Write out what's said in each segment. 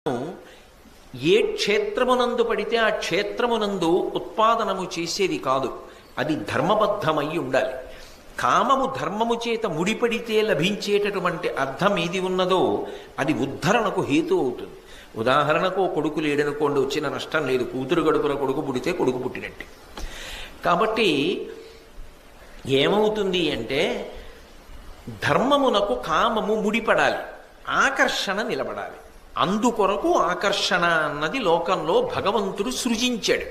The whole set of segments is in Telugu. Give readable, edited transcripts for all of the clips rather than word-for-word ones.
ఏ క్షేత్రమునందు పడితే ఆ క్షేత్రమునందు ఉత్పాదనము చేసేది కాదు. అది ధర్మబద్ధమై ఉండాలి. కామము ధర్మము చేత ముడిపడితే లభించేటటువంటి అర్థం ఏది ఉన్నదో అది ఉద్ధరణకు హేతు అవుతుంది. ఉదాహరణకు కొడుకు లేడనుకోండి, వచ్చిన నష్టం లేదు. కూతురు గడుపున కొడుకు పుడితే కొడుకు పుట్టినట్టే. కాబట్టి ఏమవుతుంది అంటే ధర్మమునకు కామము ముడిపడాలి, ఆకర్షణ నిలబడాలి. అందుకొరకు ఆకర్షణ అన్నది లోకంలో భగవంతుడు సృజించాడు.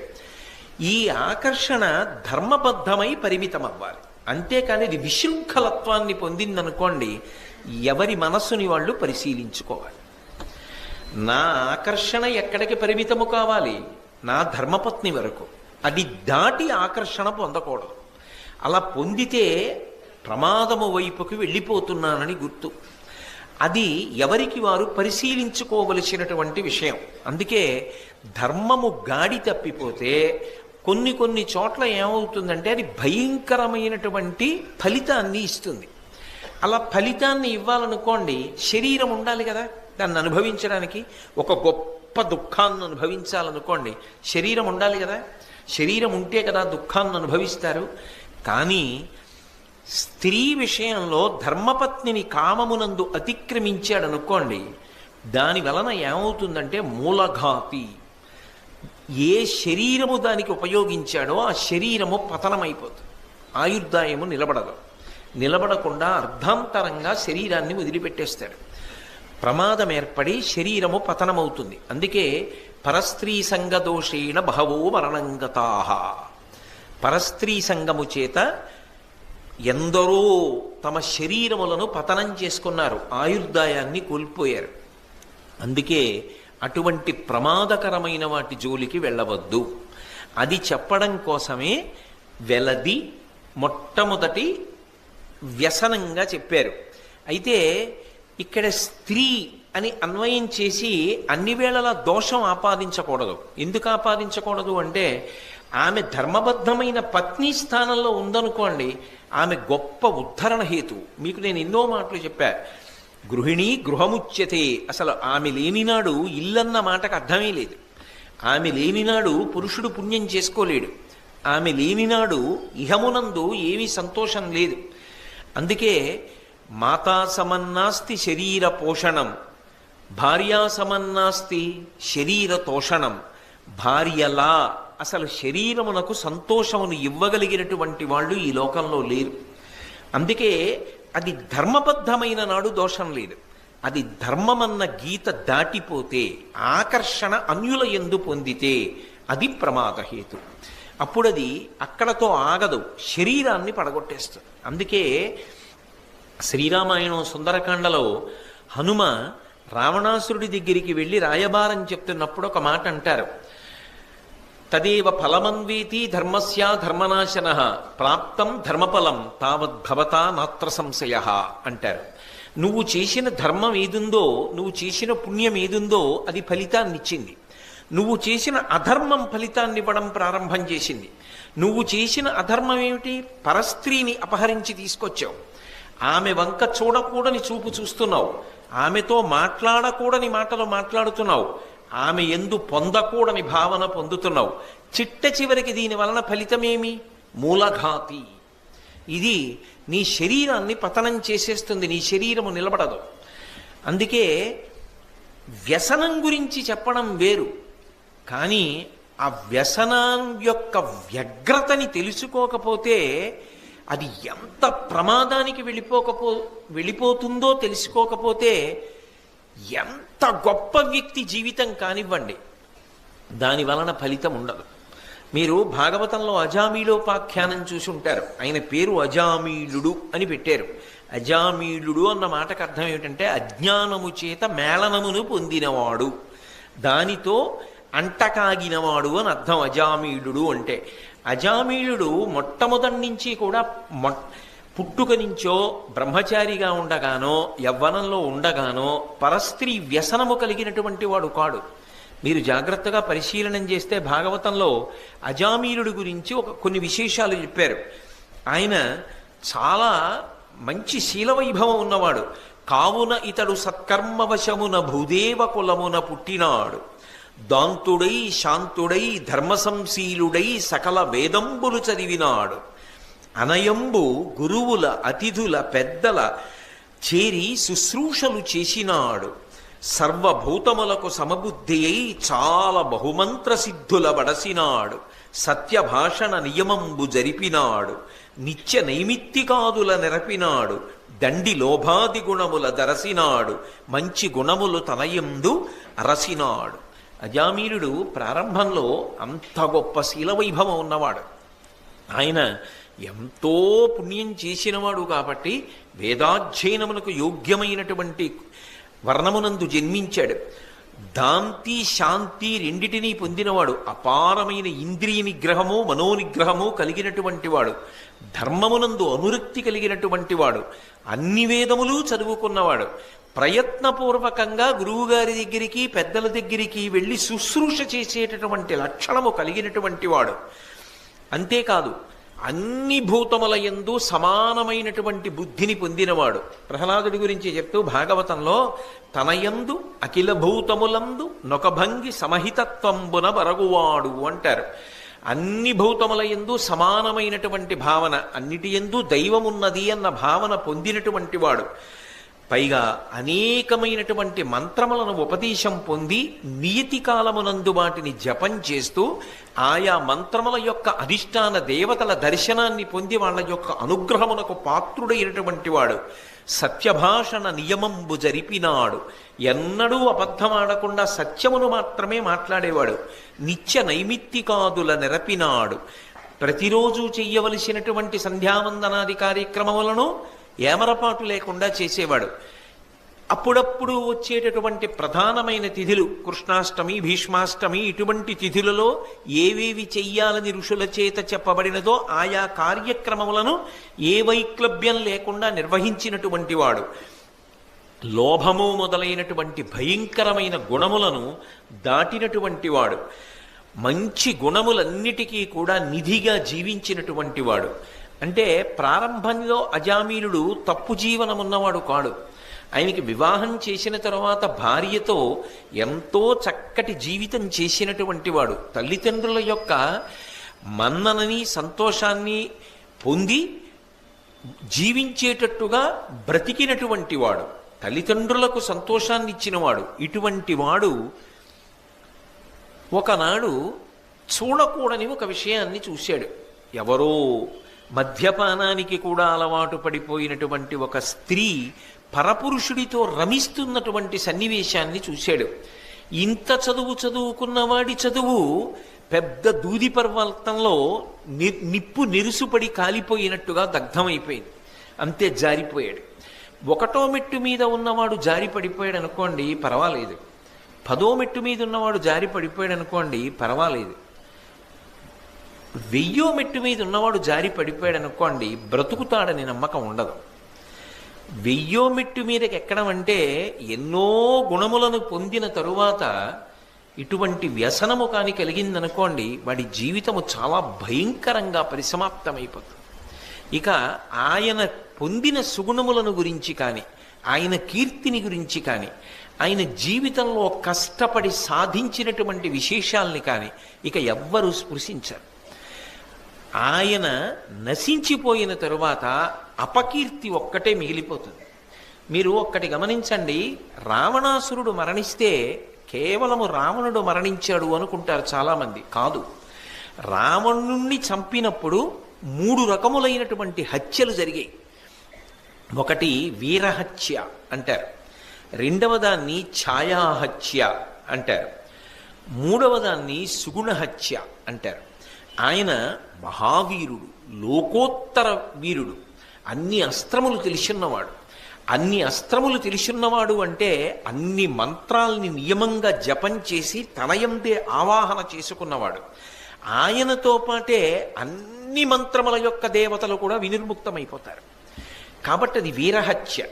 ఈ ఆకర్షణ ధర్మబద్ధమై పరిమితం అవ్వాలి. అంతేకాని ఇది విశృంఖలత్వాన్ని పొందిందనుకోండి, ఎవరి మనస్సుని వాళ్ళు పరిశీలించుకోవాలి. నా ఆకర్షణ ఎక్కడికి పరిమితము కావాలి? నా ధర్మపత్ని వరకు. అది దాటి ఆకర్షణ పొందకూడదు. అలా పొందితే ప్రమాదము వైపుకి వెళ్ళిపోతున్నానని గుర్తు. అది ఎవరికి వారు పరిశీలించుకోవలసినటువంటి విషయం. అందుకే ధర్మము గాడి తప్పిపోతే కొన్ని చోట్ల ఏమవుతుందంటే అది భయంకరమైనటువంటి ఫలితాన్ని ఇస్తుంది. అలా ఫలితాన్ని ఇవ్వాలనుకోండి, శరీరం ఉండాలి కదా దాన్ని అనుభవించడానికి. ఒక గొప్ప దుఃఖాన్ని అనుభవించాలనుకోండి, శరీరం ఉండాలి కదా. శరీరం ఉంటే కదా దుఃఖాన్ని అనుభవిస్తారు. కానీ స్త్రీ విషయంలో ధర్మపత్నిని కామమునందు అతిక్రమించాడనుకోండి, దాని వలన ఏమవుతుందంటే మూలఘాతి. ఏ శరీరము దానికి ఉపయోగించాడో ఆ శరీరము పతనమైపోతుంది. ఆయుర్దాయము నిలబడదు. నిలబడకుండా అర్ధాంతరంగా శరీరాన్ని వదిలిపెట్టేస్తాడు. ప్రమాదం ఏర్పడి శరీరము పతనమవుతుంది. అందుకే పరస్త్రీ సంగదోషేణ బహవో మరణంగతాః. పరస్త్రీ సంగము చేత ఎందరో తమ శరీరములను పతనం చేసుకున్నారు, ఆయుర్దాయాన్ని కోల్పోయారు. అందుకే అటువంటి ప్రమాదకరమైన వాటి జోలికి వెళ్ళవద్దు. అది చెప్పడం కోసమే వెలది మొట్టమొదటి వ్యసనంగా చెప్పారు. అయితే ఇక్కడ స్త్రీ అని అన్వయం చేసి అన్ని వేళలా దోషం ఆపాదించకూడదు. ఎందుకు ఆపాదించకూడదు అంటే ఆమె ధర్మబద్ధమైన పత్ని స్థానంలో ఉందనుకోండి, ఆమె గొప్ప ఉద్ధరణ హేతు. మీకు నేను ఎన్నో మాటలు చెప్పా. గృహిణి గృహముచ్యతే. అసలు ఆమె లేనినాడు ఇల్లన్న మాటకు అర్థమే లేదు. ఆమె లేనినాడు పురుషుడు పుణ్యం చేసుకోలేడు. ఆమె లేనినాడు ఇహమునందు ఏమీ సంతోషం లేదు. అందుకే మాతా సమన్నాస్తి శరీర పోషణం, భార్యా సమన్నాస్తి శరీర తోషణం. భార్యలా అసలు శరీరమునకు సంతోషమును ఇవ్వగలిగినటువంటి వాళ్ళు ఈ లోకంలో లేరు. అందుకే అది ధర్మబద్ధమైన నాడు దోషం లేదు. అది ధర్మమన్న గీత దాటిపోతే, ఆకర్షణ అన్యుల యందు పొందితే అది ప్రమాదహేతు. అప్పుడది అక్కడతో ఆగదు, శరీరాన్ని పడగొట్టేస్తుంది. అందుకే శ్రీరామాయణం సుందరకాండలో హనుమ రావణాసురుడి దగ్గరికి వెళ్ళి రాయబారం చెప్తున్నప్పుడు ఒక మాట అంటారు. తదేవ ఫలమన్వేతి ధర్మస్య ధర్మనాశన ప్రాప్తం ధర్మఫలం తావద్భవతా నాత్ర సంశయ అంటారు. నువ్వు చేసిన ధర్మం ఏదుందో, నువ్వు చేసిన పుణ్యం ఏదుందో అది ఫలితాన్నిచ్చింది. నువ్వు చేసిన అధర్మం ఫలితాన్ని ఇవ్వడం ప్రారంభం చేసింది. నువ్వు చేసిన అధర్మం ఏమిటి? పరస్త్రీని అపహరించి తీసుకొచ్చావు. ఆమె వంక చూడకూడని చూపు చూస్తున్నావు. ఆమెతో మాట్లాడకూడని మాటలు మాట్లాడుతున్నావు. ఆమె ఎందు పొందకూడని భావన పొందుతున్నావు. చిట్ట చివరికి దీని వలన ఫలితమేమి? మూలఘాతి. ఇది నీ శరీరాన్ని పతనం చేసేస్తుంది. నీ శరీరము నిలబడదు. అందుకే వ్యసనం గురించి చెప్పడం వేరు, కానీ ఆ వ్యసనం యొక్క వ్యగ్రతని తెలుసుకోకపోతే అది ఎంత ప్రమాదానికి వెళ్ళిపోతుందో తెలుసుకోకపోతే ఎంత గొప్ప వ్యక్తి జీవితం కానివ్వండి, దాని వలన ఫలితం ఉండదు. మీరు భాగవతంలో అజామీలోపాఖ్యానం చూసి ఉంటారు. ఆయన పేరు అజామీలుడు అని పెట్టారు. అజామీలుడు అన్న మాటకు అర్థం ఏమిటంటే అజ్ఞానము చేత మేళనమును పొందినవాడు, దానితో అంటకాగినవాడు అని అర్థం. అజామీలుడు అంటే అజామీలుడు మొట్టమొదటి నుంచి కూడా పుట్టుక నుంచో బ్రహ్మచారిగా ఉండగానో యవ్వనంలో ఉండగానో పరస్త్రీ వ్యసనము కలిగినటువంటి వాడు కాడు. మీరు జాగ్రత్తగా పరిశీలనం చేస్తే భాగవతంలో అజామీలుడి గురించి కొన్ని విశేషాలు చెప్పారు. ఆయన చాలా మంచి శీలవైభవం ఉన్నవాడు. కావున ఇతడు సత్కర్మవశమున భూదేవ కులమున పుట్టినాడు. దాంతుడై శాంతుడై ధర్మసంశీలుడై సకల వేదంబులు చదివినాడు. అనయంబు గురువుల అతిథుల పెద్దల చేరి శుశ్రూషలు చేసినాడు. సర్వభూతములకు సమబుద్ధి అయి చాలా బహుమంత్ర సిద్ధుల వడసినాడు. సత్యభాషణ నియమంబు జరిపినాడు. నిత్య నైమిత్తికాదుల నెరపినాడు. దండి లోభాది గుణముల దరసినాడు. మంచి గుణములు తనయందు అరసినాడు. అజామీలుడు ప్రారంభంలో అంత గొప్ప శీలవైభవం ఉన్నవాడు. ఆయన ఎంతో పుణ్యం చేసినవాడు కాబట్టి వేదాధ్యయనమునకు యోగ్యమైనటువంటి వర్ణమునందు జన్మించాడు. దాంతి శాంతి రెండిటినీ పొందినవాడు. అపారమైన ఇంద్రియ నిగ్రహము మనోనిగ్రహము కలిగినటువంటి వాడు. ధర్మమునందు అనురక్తి కలిగినటువంటి వాడు. అన్ని వేదములు చదువుకున్నవాడు. ప్రయత్నపూర్వకంగా గురువుగారి దగ్గరికి పెద్దల దగ్గరికి వెళ్ళి శుశ్రూష చేసేటటువంటి లక్షణము కలిగినటువంటి వాడు. అంతేకాదు అన్ని భూతముల యందు సమానమైనటువంటి బుద్ధిని పొందినవాడు. ప్రహ్లాదుడి గురించి చెప్తూ భాగవతంలో తనయందు అఖిల భూతములందు నొకభంగి సమహితత్వంబున బరగువాడు అంటారు. అన్ని భూతముల యందు సమానమైనటువంటి భావన, అన్నిటి యందు దైవమున్నది అన్న భావన పొందినటువంటి వాడు. పైగా అనేకమైనటువంటి మంత్రములను ఉపదేశం పొంది నియతి కాలమునందు వాటిని జపం చేస్తూ ఆయా మంత్రముల యొక్క అధిష్టాన దేవతల దర్శనాన్ని పొంది వాళ్ళ యొక్క అనుగ్రహమునకు పాత్రుడైనటువంటి వాడు. సత్యభాషణ నియమంబు జరిపినాడు. ఎన్నడూ అబద్ధమాడకుండా సత్యమును మాత్రమే మాట్లాడేవాడు. నిత్య నైమిత్తికాదుల నెరపినాడు. ప్రతిరోజు చెయ్యవలసినటువంటి సంధ్యావందనాది కార్యక్రమములను ఏమరపాటు లేకుండా చేసేవాడు. అప్పుడప్పుడు వచ్చేటటువంటి ప్రధానమైన తిథులు కృష్ణాష్టమి, భీష్మాష్టమి, ఇటువంటి తిథులలో ఏవేవి చెయ్యాలని ఋషుల చేత చెప్పబడినదో ఆయా కార్యక్రమములను ఏ వైక్లభ్యం లేకుండా నిర్వహించినటువంటి వాడు. లోభము మొదలైనటువంటి భయంకరమైన గుణములను దాటినటువంటి వాడు. మంచి గుణములన్నిటికీ కూడా నిధిగా జీవించినటువంటి వాడు. అంటే ప్రారంభంలో అజామీలుడు తప్పు జీవనమున్నవాడు కాడు. ఆయనకి వివాహం చేసిన తర్వాత భార్యతో ఎంతో చక్కటి జీవితం చేసినటువంటి వాడు. తల్లిదండ్రుల యొక్క మన్ననని సంతోషాన్ని పొంది జీవించేటట్టుగా బ్రతికినటువంటి వాడు. తల్లిదండ్రులకు సంతోషాన్ని ఇచ్చినవాడు. ఇటువంటి వాడు ఒకనాడు చూడకూడని ఒక విషయాన్ని చూశాడు. ఎవరో మద్యపానానికి కూడా అలవాటు పడిపోయినటువంటి ఒక స్త్రీ పరపురుషుడితో రమిస్తున్నటువంటి సన్నివేశాన్ని చూశాడు. ఇంత చదువు చదువుకున్నవాడి చదువు పెద్ద దూది పర్వతంలో నిప్పు నిరుసుపడి కాలిపోయినట్టుగా దగ్ధమైపోయింది. అంతే జారిపోయాడు. ఒకటో మెట్టు మీద ఉన్నవాడు జారి పడిపోయాడు అనుకోండి, పర్వాలేదు. 10వ మెట్టు మీద ఉన్నవాడు జారి పడిపోయాడు అనుకోండి, పర్వాలేదు. 1000వ మెట్టు మీద ఉన్నవాడు జారి పడిపోయాడు అనుకోండి, బ్రతుకుతాడని నమ్మకం ఉండదు. 1000వ మెట్టు మీదకి ఎక్కడం అంటే ఎన్నో గుణములను పొందిన తరువాత ఇటువంటి వ్యసనము కాని కలిగిందనుకోండి, వాడి జీవితము చాలా భయంకరంగా పరిసమాప్తమైపోతుంది. ఇక ఆయన పొందిన సుగుణములను గురించి కానీ, ఆయన కీర్తిని గురించి కానీ, ఆయన జీవితంలో కష్టపడి సాధించినటువంటి విశేషాల్ని కానీ ఇక ఎవ్వరూ స్పృశించరు. ఆయన నశించిపోయిన తరువాత అపకీర్తి ఒక్కటే మిగిలిపోతుంది. మీరు ఒక్కటి గమనించండి, రావణాసురుడు మరణిస్తే కేవలము రావణుడు మరణించాడు అనుకుంటారు చాలామంది. కాదు, రావణుణ్ణి చంపినప్పుడు 3 రకములైనటువంటి హత్యలు జరిగాయి. ఒకటి వీరహత్య అంటారు, రెండవ దాన్ని ఛాయాహత్య అంటారు, మూడవ దాన్ని సుగుణహత్య అంటారు. ఆయన మహావీరుడు, లోకోత్తర వీరుడు, అన్ని అస్త్రములు తెలిసిన్నవాడు. అన్ని అస్త్రములు తెలిసిన్నవాడు అంటే అన్ని మంత్రాల్ని నియమంగా జపం చేసి తనయందే ఆవాహన చేసుకున్నవాడు. ఆయనతో పాటే అన్ని మంత్రముల యొక్క దేవతలు కూడా వినిర్ముక్తమైపోతారు. కాబట్టి అది వీరహత్య.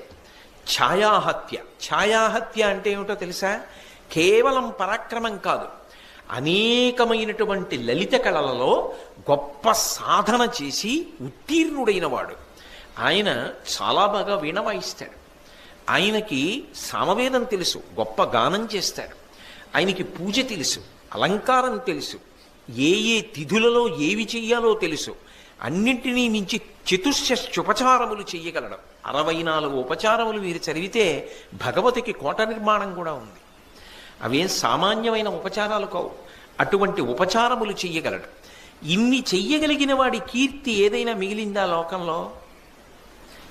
ఛాయాహత్య. ఛాయాహత్య అంటే ఏమిటో తెలుసా? కేవలం పరాక్రమం కాదు, అనేకమైనటువంటి లలిత కళలలో గొప్ప సాధన చేసి ఉత్తీర్ణుడైన వాడు. ఆయన చాలా బాగా వీణ వాయిస్తాడు. ఆయనకి సామవేదం తెలుసు, గొప్ప గానం చేస్తాడు. ఆయనకి పూజ తెలుసు, అలంకారం తెలుసు, ఏ ఏ తిథులలో ఏవి చెయ్యాలో తెలుసు. అన్నింటినీ మించి చతుషష్ట్యుపచారములు చెయ్యగలడు. 64 ఉపచారములు మీరు చదివితే భగవతికి కోట నిర్మాణం కూడా ఉంది. అవేం సామాన్యమైన ఉపచారాలు కావు. అటువంటి ఉపచారములు చెయ్యగలడు. ఇన్ని చెయ్యగలిగిన వాడి కీర్తి ఏదైనా మిగిలిందా లోకంలో?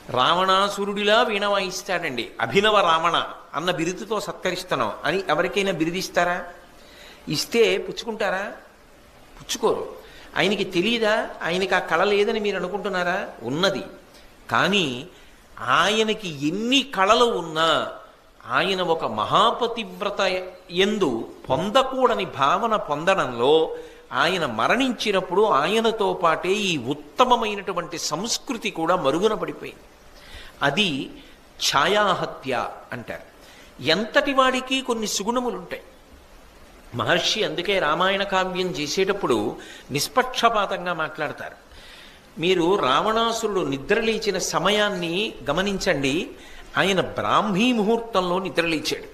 రావణాసురుడిలా వీణ వాయిస్తాడండి, అభినవ రావణ అన్న బిరుదుతో సత్కరిస్తున్నాం అని ఎవరికైనా బిరుదిస్తారా? ఇస్తే పుచ్చుకుంటారా? పుచ్చుకోరు. ఆయనకి తెలియదా? ఆయనకి ఆ కళ లేదని మీరు అనుకుంటున్నారా? ఉన్నది. కానీ ఆయనకి ఎన్ని కళలు ఉన్నా ఆయన ఒక మహాపతివ్రత యందు పొందకూడని భావన పొందడంలో ఆయన మరణించినప్పుడు ఆయనతో పాటే ఈ ఉత్తమమైనటువంటి సంస్కృతి కూడా మరుగున పడిపోయింది. అది ఛాయాహత్య అంటారు. ఎంతటి వాడికి కొన్ని సుగుణములుంటాయి. మహర్షి అందుకే రామాయణ కావ్యం చేసేటప్పుడు నిష్పక్షపాతంగా మాట్లాడతారు. మీరు రావణాసురుడు నిద్రలేచిన సమయాన్ని గమనించండి. ఆయన బ్రాహ్మీ ముహూర్తంలో నిద్రలేచాడు.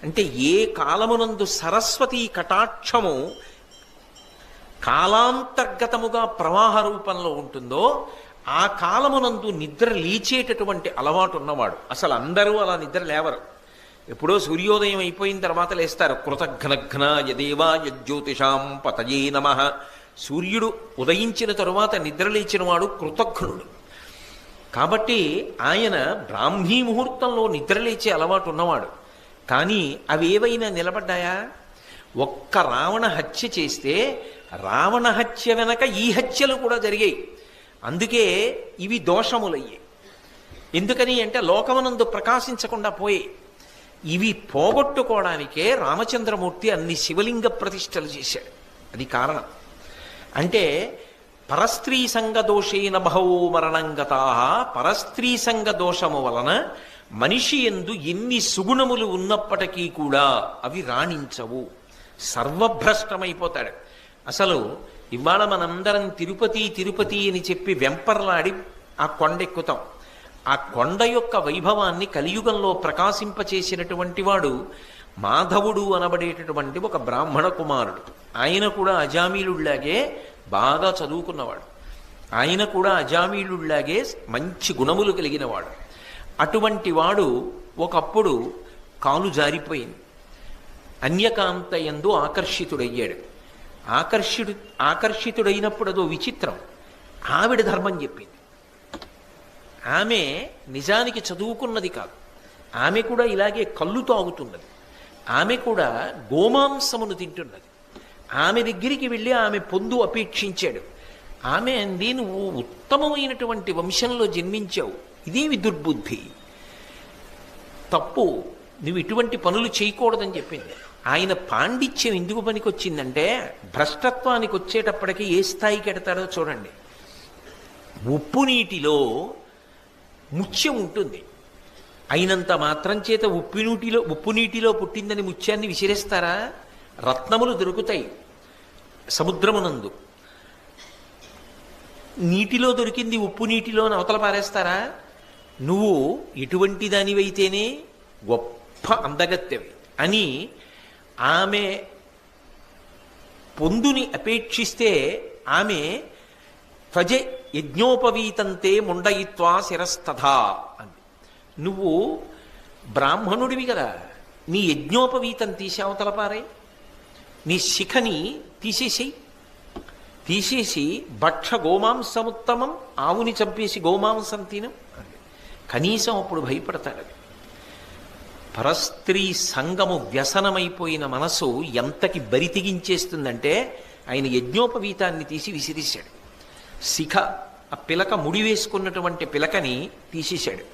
అంటే ఏ కాలమునందు సరస్వతీ కటాక్షము కాలాంతర్గతముగా ప్రవాహ రూపంలో ఉంటుందో ఆ కాలమునందు నిద్ర లేచేటటువంటి అలవాటు ఉన్నవాడు. అసలు అందరూ అలా నిద్ర లేవరు. ఎప్పుడో సూర్యోదయం అయిపోయిన తర్వాత లేస్తారు. కృతఘ్నఘ్న యదేవా యజ్యోతిషాం పతయే నమః. సూర్యుడు ఉదయించిన తరువాత నిద్రలేచిన వాడు కృతఘ్నుడు. కాబట్టి ఆయన బ్రాహ్మీ ముహూర్తంలో నిద్రలేచే అలవాటు ఉన్నవాడు. కానీ అవి ఏవైనా నిలబడ్డాయా? ఒక్క రావణ హత్య చేస్తే రావణ హత్య వెనక ఈ హత్యలు కూడా జరిగాయి. అందుకే ఇవి దోషములయ్యాయి. ఎందుకని అంటే లోకమునందు ప్రకాశించకుండా పోయాయి. ఇవి పోగొట్టుకోవడానికే రామచంద్రమూర్తి అన్ని శివలింగ ప్రతిష్టలు చేశాడు. అది కారణం. అంటే పరస్త్రీ సంగ దోషేన బహవో మరణంగతా. పరస్త్రీ సంగ దోషము వలన మనిషి యందు ఎన్ని సుగుణములు ఉన్నప్పటికీ కూడా అవి రాణించవు, సర్వభ్రష్టమైపోతాడు. అసలు ఇవాళ మనందరం తిరుపతి తిరుపతి అని చెప్పి వెంపర్లాడి ఆ కొండెక్కుతాం. ఆ కొండ యొక్క వైభవాన్ని కలియుగంలో ప్రకాశింపచేసినటువంటి వాడు మాధవుడు అనబడేటటువంటి ఒక బ్రాహ్మణ కుమారుడు. ఆయన కూడా అజామీలుళ్లాగే బాగా చదువుకున్నవాడు. ఆయన కూడా అజామీలుళ్లాగే మంచి గుణములు కలిగినవాడు. అటువంటి వాడు ఒకప్పుడు కాలు జారిపోయింది. అన్యకాంతయందు ఆకర్షితుడయ్యాడు. ఆకర్షితుడైనప్పుడు అదో విచిత్రం. ఆవిడ ధర్మం చెప్పింది. ఆమె నిజానికి చదువుకున్నది కాదు. ఆమె కూడా ఇలాగే కళ్ళు తాగుతున్నది. ఆమె కూడా గోమాంసమును తింటున్నది. ఆమె దగ్గరికి వెళ్ళి ఆమె పొందు అపేక్షించాడు. ఆమె అంది, నువ్వు ఉత్తమమైనటువంటి వంశంలో జన్మించావు, ఇదేమి దుర్బుద్ధి, తప్పు, నువ్వు ఇటువంటి పనులు చేయకూడదని చెప్పింది. ఆయన పాండిత్యం ఎందుకు పనికొచ్చిందంటే భ్రష్టత్వానికి వచ్చేటప్పటికీ ఏ స్థాయికి ఎడతాడో చూడండి. ఉప్పు ముత్యం ఉంటుంది. అయినంత మాత్రం చేత ఉప్పు నీటిలో పుట్టిందని ముత్యాన్ని విసిరేస్తారా? రత్నములు దొరుకుతాయి సముద్రమునందు. నీటిలో దొరికింది ఉప్పు నీటిలో అవతల పారేస్తారా? నువ్వు ఎటువంటి దానివైతేనే గొప్ప అందగత్తెవి అని ఆమె పొందుని అపేక్షిస్తే ఆమె త్వజ యజ్ఞోపవీతంతే ముండయిత్వా శిరస్తథా అంది. నువ్వు బ్రాహ్మణుడివి కదా, నీ యజ్ఞోపవీతం తీసి అవతల పారే, నీ శిఖని తీసేసి భక్ష గోమాంసముత్తమం, ఆవుని చంపేసి గోమాంసం తిను. కనీసం అప్పుడు భయపడతాడు. పరస్త్రీ సంగము వ్యసనమైపోయిన మనసు ఎంతకి బరి తెగించేస్తుందంటే ఆయన యజ్ఞోపవీతాన్ని తీసి విసిరేశాడు. శిఖ, ఆ పిలక ముడి వేసుకున్నటువంటి పిలకని తీసేశాడు.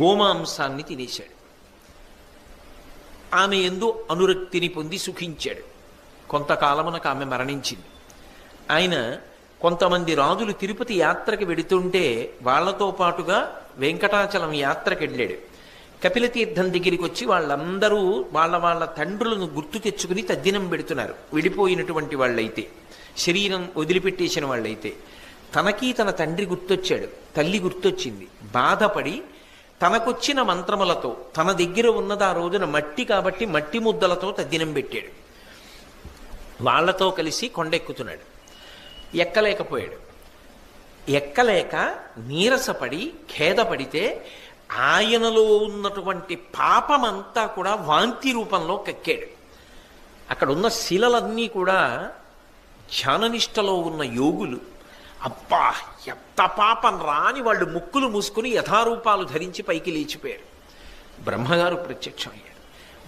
గోమాంసాన్ని తినేశాడు. ఆమె యందు అనురక్తిని పొంది సుఖించాడు. కొంతకాలమునకు ఆమె మరణించింది. ఆయన కొంతమంది రాజులు తిరుపతి యాత్రకి వెడుతుంటే వాళ్లతో పాటుగా వెంకటాచలం యాత్రకి వెళ్ళాడు. కపిలతీర్థం దగ్గరికి వచ్చి వాళ్ళందరూ వాళ్ళ తండ్రులను గుర్తు తెచ్చుకుని తద్దినం పెడుతున్నారు. విడిపోయినటువంటి వాళ్ళైతే, శరీరం వదిలిపెట్టేసిన వాళ్ళైతే. తనకి తన తండ్రి గుర్తొచ్చాడు, తల్లి గుర్తొచ్చింది. బాధపడి తనకొచ్చిన మంత్రములతో తన దగ్గర ఉన్నది ఆ రోజున మట్టి కాబట్టి మట్టి ముద్దలతో తద్దినం పెట్టాడు. వాళ్లతో కలిసి కొండెక్కుతున్నాడు. ఎక్కలేకపోయాడు. ఎక్కలేక నీరసపడి ఖేదపడితే ఆయనలో ఉన్నటువంటి పాపమంతా కూడా వాంతి రూపంలో కక్కాడు. అక్కడ ఉన్న శిలలన్నీ కూడా ధ్యాననిష్టలో ఉన్న యోగులు, అబ్బా ఎంత పాపం రాని వాళ్ళు ముక్కులు మూసుకుని యథారూపాలు ధరించి పైకి లేచిపోయారు. బ్రహ్మగారు ప్రత్యక్షమయ్యారు.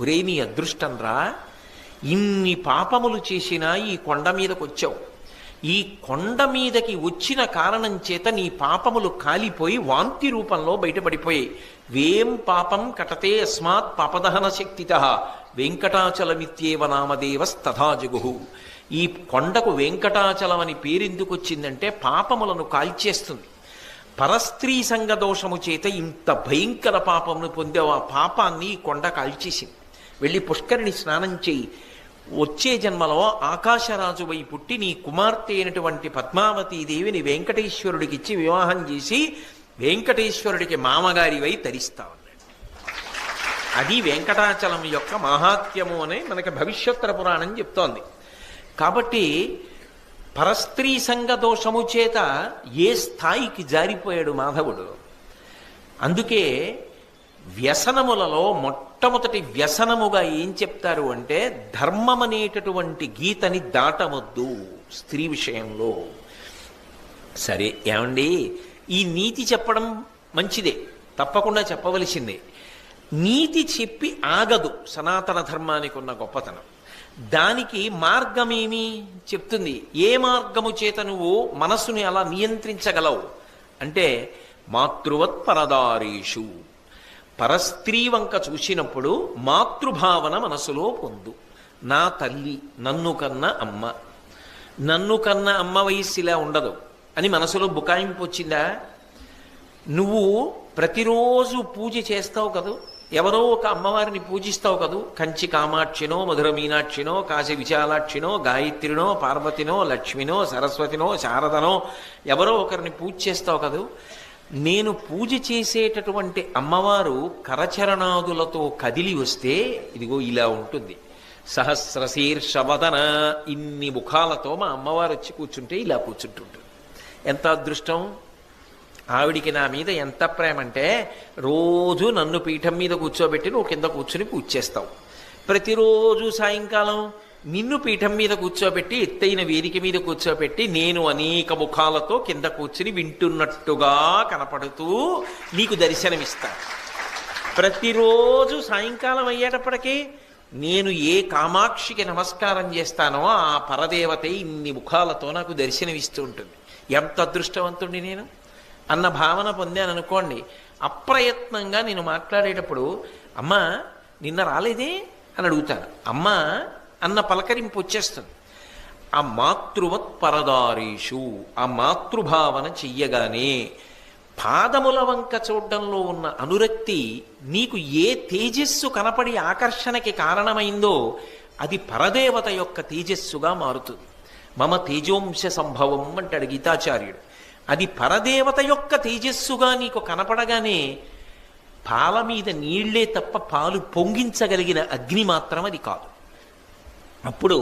ఒరే నీ అదృష్టం రా, ఇన్ని పాపములు చేసినా ఈ కొండ మీదకి వచ్చావు. ఈ కొండ మీదకి వచ్చిన కారణం చేత నీ పాపములు కాలిపోయి వాంతి రూపంలో బయటపడిపోయాయి. వేం పాపం కటతే అస్మాత్ పాపదహన శక్తితః వెంకటాచలమిత్యేవ నామదేవస్తథా జగుహు. ఈ కొండకు వెంకటాచలం అని పేరెందుకు వచ్చిందంటే పాపములను కాల్చేస్తుంది. పరస్త్రీ సంగ దోషము చేత ఇంత భయంకర పాపమును పొందావు. ఆ పాపాన్ని ఈ కొండ కాల్చేసింది. వెళ్ళి పుష్కరిణి స్నానం చేయి. వచ్చే జన్మలో ఆకాశరాజువై పుట్టి నీ కుమార్తె అయినటువంటి పద్మావతీదేవిని వెంకటేశ్వరుడికిచ్చి వివాహం చేసి వెంకటేశ్వరుడికి మామగారివై తరిస్తావు. అది వెంకటాచలం యొక్క మహాత్మ్యము అని మనకి భవిష్యోత్తర పురాణం చెప్తోంది. కాబట్టి పరస్త్రీ సంగ దోషము చేత ఏ స్థాయికి జారిపోయాడు మాధవుడు. అందుకే వ్యసనములలో మొట్టమొదటి వ్యసనముగా ఏం చెప్తారు అంటే ధర్మం అనేటటువంటి గీతని దాటవద్దు స్త్రీ విషయంలో. సరే ఏమండి, ఈ నీతి చెప్పడం మంచిదే, తప్పకుండా చెప్పవలసిందే. నీతి చెప్పి ఆగదు సనాతన ధర్మానికి ఉన్న గొప్పతనం. దానికి మార్గమేమి చెప్తుంది. ఏ మార్గము చేత నువ్వు మనస్సుని అలా నియంత్రించగలవు అంటే మాతృవత్ పరదారీషు. పరస్త్రీ వంక చూసినప్పుడు మాతృభావన మనసులో పొందు. నా తల్లి, నన్ను కన్న అమ్మ, నన్ను కన్న అమ్మ వయస్సు ఇలా ఉండదు అని మనసులో బుకాయింపు వచ్చిందా? నువ్వు ప్రతిరోజు పూజ చేస్తావు కదూ, ఎవరో ఒక అమ్మవారిని పూజిస్తావు కదూ. కంచి కామాక్షినో, మధుర మీనాక్షినో, కాశీ విశాలాక్షినో, గాయత్రినో, పార్వతినో, లక్ష్మినో, సరస్వతినో, శారదనో ఎవరో ఒకరిని పూజ చేస్తావు కదూ. నేను పూజ చేసేటటువంటి అమ్మవారు కరచరణాదులతో కదిలి వస్తే ఇదిగో ఇలా ఉంటుంది. సహస్రశీర్షవదన, ఇన్ని ముఖాలతో మా అమ్మవారు వచ్చి కూర్చుంటే ఇలా కూర్చుంటుంటుంది. ఎంత అదృష్టం! ఆవిడికి నా మీద ఎంత ప్రేమ అంటే రోజు నన్ను పీఠం మీద కూర్చోబెట్టి నువ్వు కింద కూర్చుని పూజ చేస్తావు. ప్రతిరోజు సాయంకాలం నిన్ను పీఠం మీద కూర్చోబెట్టి ఎత్తైన వేదిక మీద కూర్చోబెట్టి నేను అనేక ముఖాలతో కింద కూర్చుని వింటున్నట్టుగా కనపడుతూ నీకు దర్శనమిస్తాను. ప్రతిరోజు సాయంకాలం అయ్యేటప్పటికీ నేను ఏ కామాక్షికి నమస్కారం చేస్తానో ఆ పరదేవత ఇన్ని ముఖాలతో నాకు దర్శనమిస్తూ ఉంటుంది. ఎంత అదృష్టవంతుడిని నేను అన్న భావన పొందాను అనుకోండి. అప్రయత్నంగా నేను మాట్లాడేటప్పుడు అమ్మా నిన్న రాలేదే అని అడుగుతాను. అమ్మా అన్న పలకరింపు వచ్చేస్తుంది. ఆ మాతృవత్ పరదారీషు, ఆ మాతృభావన చెయ్యగానే పాదముల వంక చూడడంలో ఉన్న అనురక్తి నీకు ఏ తేజస్సు కనపడి ఆకర్షణకి కారణమైందో అది పరదేవత యొక్క తేజస్సుగా మారుతుంది. మమ తేజోంశ సంభవం అంటాడు గీతాచార్యుడు. అది పరదేవత యొక్క తేజస్సుగా నీకు కనపడగానే పాల మీద నీళ్లే తప్ప పాలు పొంగించగలిగిన అగ్ని మాత్రం అది కాదు. అప్పుడు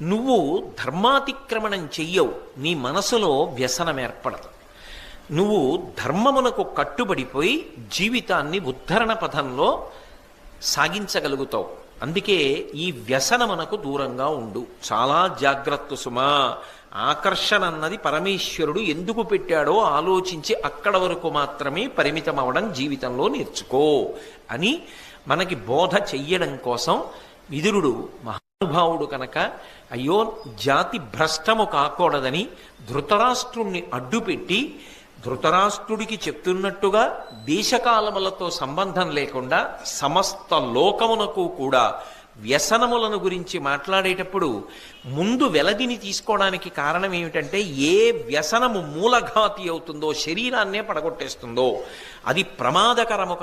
నువ్వు ధర్మాతిక్రమణం చెయ్యవు, నీ మనసులో వ్యసనం ఏర్పడదు. నువ్వు ధర్మమునకు కట్టుబడిపోయి జీవితాన్ని ఉద్ధరణ పథంలో సాగించగలుగుతావు. అందుకే ఈ వ్యసనమునకు దూరంగా ఉండు. చాలా జాగ్రత్త సుమా. ఆకర్షణ అన్నది పరమేశ్వరుడు ఎందుకు పెట్టాడో ఆలోచించి అక్కడ వరకు మాత్రమే పరిమితం అవడం జీవితంలో నేర్చుకో అని మనకి బోధ చెయ్యడం కోసం విదురుడు మహానుభావుడు కనుక అయ్యో జాతి భ్రష్టము కాకూడదని ధృతరాష్ట్రుణ్ణి అడ్డుపెట్టి ధృతరాష్ట్రుడికి చెప్తున్నట్టుగా దేశకాలములతో సంబంధం లేకుండా సమస్త లోకమునకు కూడా వ్యసనములను గురించి మాట్లాడేటప్పుడు ముందు వెలదిని తీసుకోవడానికి కారణం ఏమిటంటే ఏ వ్యసనము మూలఘాతి అవుతుందో, శరీరాన్నే పడగొట్టేస్తుందో అది ప్రమాదకరము